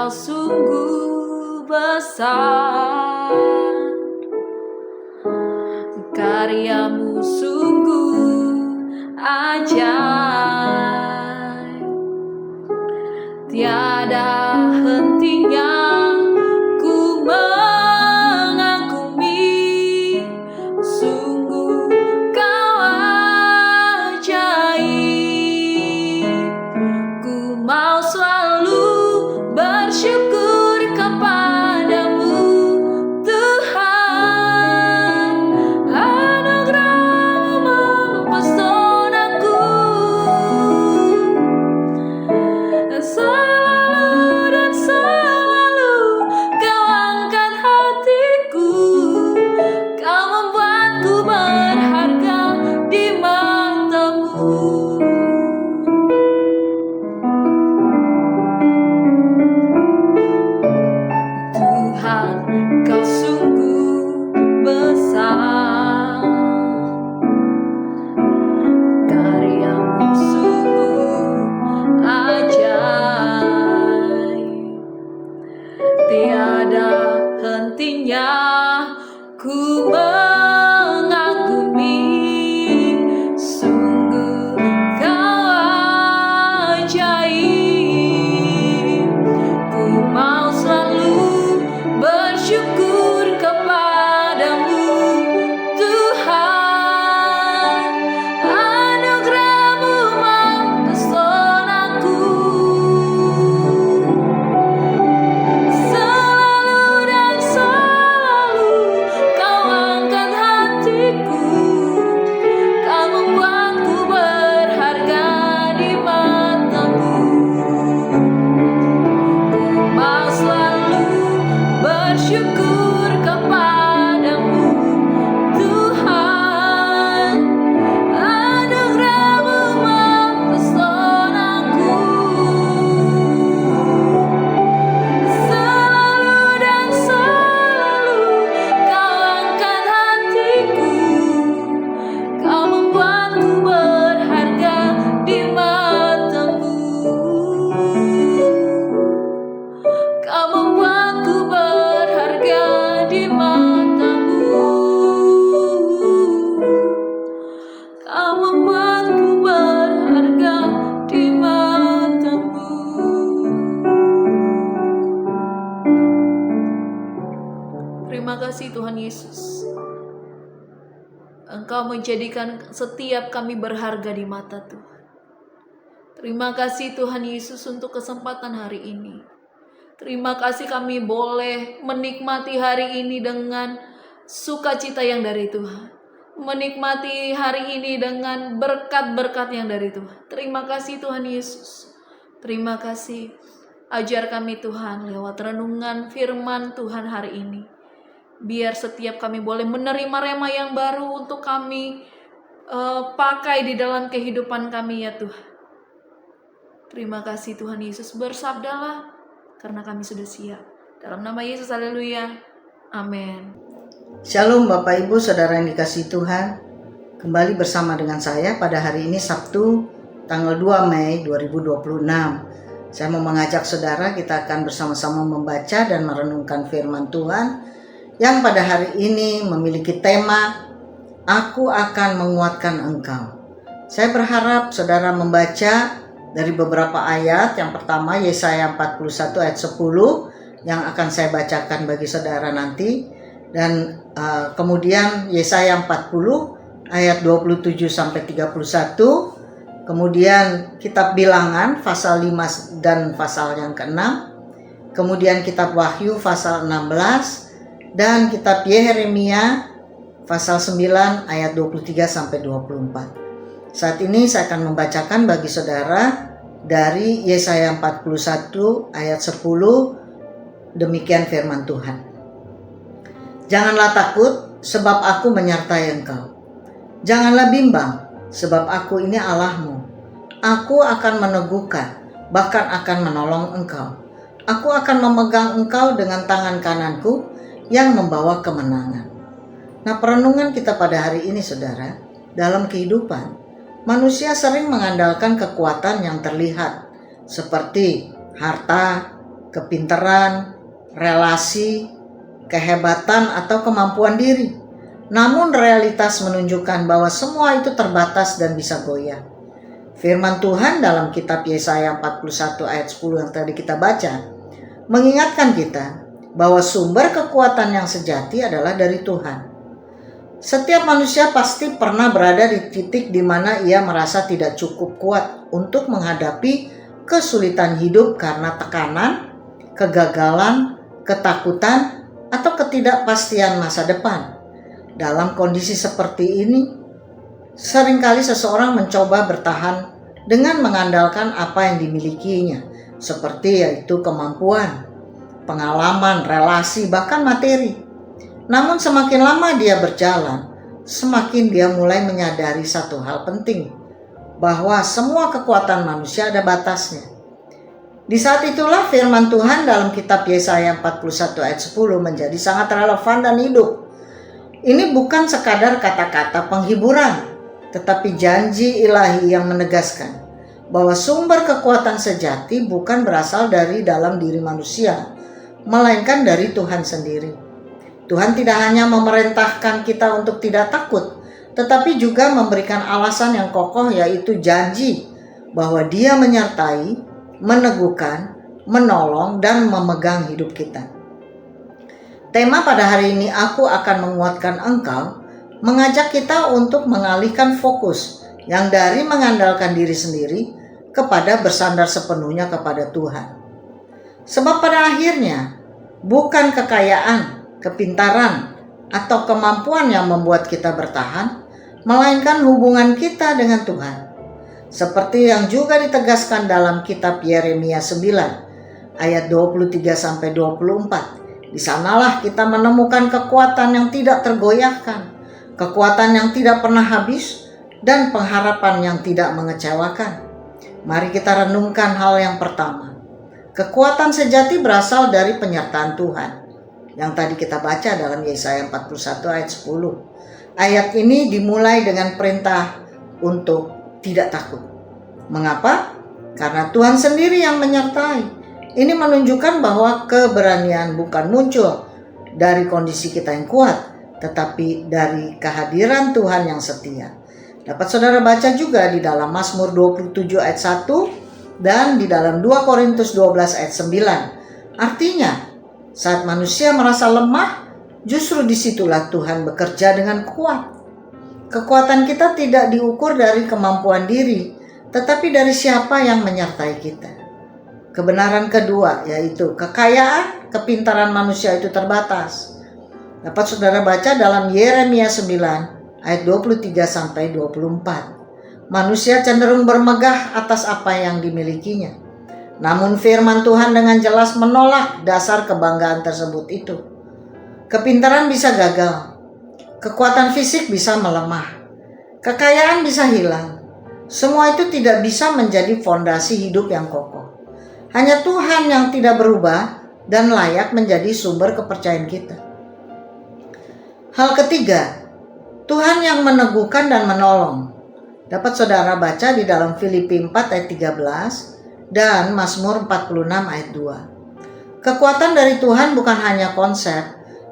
Kau sungguh besar, karyamu sungguh ajaib, tiada hentinya ku mengagumi. Sungguh kau ajaib, ku mau selalu bersyukur kepadamu Tuhan. Anugerah-Mu mempesonaku, selalu dan selalu Kau angkat hatiku. Kau membuatku berharga di mata-Mu. Tuhan, Kau sungguh besar, karyamu sungguh ajaib, tiada hentinya ku mengagumi. Sungguh Kau ajaib, ku mau selalu bersyukur kepadamu Tuhan. Anugerah-Mu mempesonaku, selalu dan selalu Kau angkat hatiku. Kau membuatku berharga di mata-Mu. Ku mau selalu bersyukur kepadamu Tuhan. Anugerah-Mu mempesonaku, selalu dan selalu Kau angkat hatiku. Kau membuatku berharga di mata-Mu. Kau membuatku berharga di mata-Mu. Kau membuatku berharga di mata-Mu. Terima kasih Tuhan Yesus. Engkau menjadikan setiap kami berharga di mata Tuhan. Terima kasih Tuhan Yesus untuk kesempatan hari ini. Terima kasih kami boleh menikmati hari ini dengan sukacita yang dari Tuhan. Menikmati hari ini dengan berkat-berkat yang dari Tuhan. Terima kasih Tuhan Yesus. Terima kasih. Ajar kami Tuhan lewat renungan firman Tuhan hari ini. Biar setiap kami boleh menerima rema yang baru untuk kami pakai di dalam kehidupan kami ya Tuhan. Terima kasih Tuhan Yesus. Bersabdalah karena kami sudah siap. Dalam nama Yesus, haleluya. Amin. Shalom Bapak Ibu Saudara yang dikasihi Tuhan. Kembali bersama dengan saya pada hari ini Sabtu tanggal 2 Mei 2026. Saya mau mengajak saudara kita akan bersama-sama membaca dan merenungkan firman Tuhan yang pada hari ini memiliki tema Aku akan menguatkan engkau. Saya berharap saudara membaca dari beberapa ayat. Yang pertama Yesaya 41 ayat 10 yang akan saya bacakan bagi saudara nanti. Dan kemudian Yesaya 40 ayat 27 sampai 31. Kemudian kitab Bilangan pasal 5 dan pasal yang ke-6. Kemudian kitab Wahyu pasal 16 dan kitab Yeremia pasal 9 ayat 23 sampai 24. Saat ini saya akan membacakan bagi saudara dari Yesaya 41 ayat 10. Demikian firman Tuhan. Janganlah takut sebab aku menyertai engkau. Janganlah bimbang sebab aku ini Allahmu. Aku akan meneguhkan, bahkan akan menolong engkau. Aku akan memegang engkau dengan tangan kananku yang membawa kemenangan. Nah, perenungan kita pada hari ini saudara, dalam kehidupan manusia sering mengandalkan kekuatan yang terlihat seperti harta, kepintaran, relasi, kehebatan, atau kemampuan diri. Namun realitas menunjukkan bahwa semua itu terbatas dan bisa goyah. Firman Tuhan dalam kitab Yesaya 41 ayat 10 yang tadi kita baca mengingatkan kita bahwa sumber kekuatan yang sejati adalah dari Tuhan. Setiap manusia pasti pernah berada di titik di mana ia merasa tidak cukup kuat untuk menghadapi kesulitan hidup karena tekanan, kegagalan, ketakutan, atau ketidakpastian masa depan. Dalam kondisi seperti ini, seringkali seseorang mencoba bertahan dengan mengandalkan apa yang dimilikinya, seperti yaitu kemampuan, pengalaman, relasi, bahkan materi. Namun semakin lama dia berjalan, semakin dia mulai menyadari satu hal penting, bahwa semua kekuatan manusia ada batasnya. Di saat itulah firman Tuhan dalam kitab Yesaya 41 ayat 10 menjadi sangat relevan dan hidup. Ini bukan sekadar kata-kata penghiburan, tetapi janji ilahi yang menegaskan bahwa sumber kekuatan sejati bukan berasal dari dalam diri manusia, melainkan dari Tuhan sendiri. Tuhan tidak hanya memerintahkan kita untuk tidak takut, tetapi juga memberikan alasan yang kokoh, yaitu janji bahwa Dia menyertai, meneguhkan, menolong, dan memegang hidup kita. Tema pada hari ini, aku akan menguatkan engkau, mengajak kita untuk mengalihkan fokus yang dari mengandalkan diri sendiri kepada bersandar sepenuhnya kepada Tuhan. Sebab pada akhirnya bukan kekayaan, kepintaran, atau kemampuan yang membuat kita bertahan, melainkan hubungan kita dengan Tuhan. Seperti yang juga ditegaskan dalam kitab Yeremia 9 ayat 23-24. Di sanalah kita menemukan kekuatan yang tidak tergoyahkan, kekuatan yang tidak pernah habis, dan pengharapan yang tidak mengecewakan. Mari kita renungkan hal yang pertama. Kekuatan sejati berasal dari penyertaan Tuhan, yang tadi kita baca dalam Yesaya 41 ayat 10. Ayat ini dimulai dengan perintah untuk tidak takut. Mengapa? Karena Tuhan sendiri yang menyertai. Ini menunjukkan bahwa keberanian bukan muncul dari kondisi kita yang kuat, tetapi dari kehadiran Tuhan yang setia. Dapat saudara baca juga di dalam Mazmur 27 ayat 1 dan di dalam 2 Korintus 12 ayat 9. Artinya, saat manusia merasa lemah, justru disitulah Tuhan bekerja dengan kuat. Kekuatan kita tidak diukur dari kemampuan diri, tetapi dari siapa yang menyertai kita. Kebenaran kedua, yaitu kekayaan, kepintaran manusia itu terbatas. Dapat saudara baca dalam Yeremia 9 ayat 23-24. Manusia cenderung bermegah atas apa yang dimilikinya. Namun firman Tuhan dengan jelas menolak dasar kebanggaan tersebut itu. Kepintaran bisa gagal, kekuatan fisik bisa melemah, kekayaan bisa hilang. Semua itu tidak bisa menjadi fondasi hidup yang kokoh. Hanya Tuhan yang tidak berubah dan layak menjadi sumber kepercayaan kita. Hal ketiga, Tuhan yang meneguhkan dan menolong. Dapat saudara baca di dalam Filipi 4 ayat 13 dan Mazmur 46 ayat 2. Kekuatan dari Tuhan bukan hanya konsep,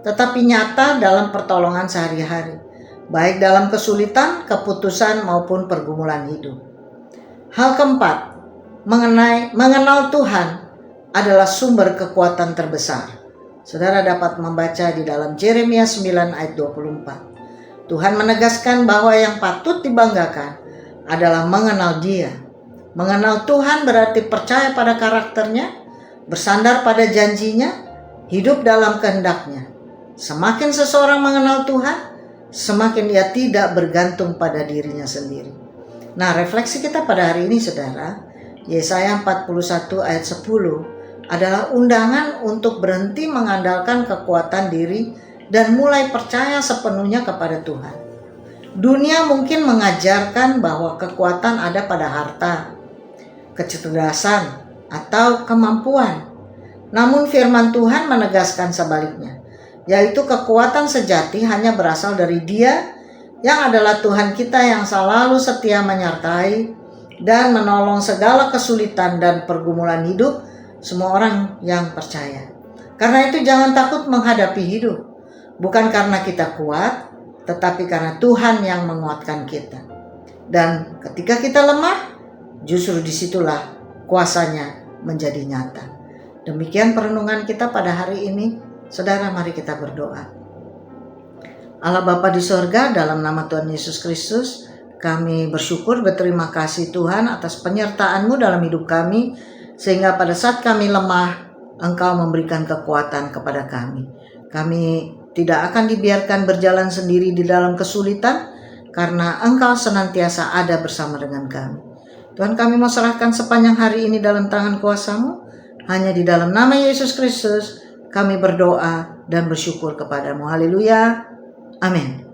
tetapi nyata dalam pertolongan sehari-hari, baik dalam kesulitan, keputusan, maupun pergumulan hidup. Hal keempat, mengenal Tuhan adalah sumber kekuatan terbesar. Saudara dapat membaca di dalam Yeremia 9 ayat 24. Tuhan menegaskan bahwa yang patut dibanggakan adalah mengenal Dia. Mengenal Tuhan berarti percaya pada karakternya, bersandar pada janjinya, hidup dalam kehendak-Nya. Semakin seseorang mengenal Tuhan, semakin ia tidak bergantung pada dirinya sendiri. Nah, refleksi kita pada hari ini, saudara, Yesaya 41 ayat 10 adalah undangan untuk berhenti mengandalkan kekuatan diri dan mulai percaya sepenuhnya kepada Tuhan. Dunia mungkin mengajarkan bahwa kekuatan ada pada harta, kecerdasan, atau kemampuan. Namun firman Tuhan menegaskan sebaliknya, yaitu kekuatan sejati hanya berasal dari Dia yang adalah Tuhan kita yang selalu setia menyertai dan menolong segala kesulitan dan pergumulan hidup semua orang yang percaya. Karena itu jangan takut menghadapi hidup. Bukan karena kita kuat, tetapi karena Tuhan yang menguatkan kita. Dan ketika kita lemah, justru disitulah kuasanya menjadi nyata. Demikian perenungan kita pada hari ini. Saudara, mari kita berdoa. Allah Bapa di sorga, dalam nama Tuhan Yesus Kristus, kami bersyukur, berterima kasih Tuhan atas penyertaan-Mu dalam hidup kami, sehingga pada saat kami lemah, Engkau memberikan kekuatan kepada kami. Kami tidak akan dibiarkan berjalan sendiri di dalam kesulitan, karena Engkau senantiasa ada bersama dengan kami. Tuhan, kami mau serahkan sepanjang hari ini dalam tangan kuasa-Mu. Hanya di dalam nama Yesus Kristus kami berdoa dan bersyukur kepadamu. Haleluya. Amin.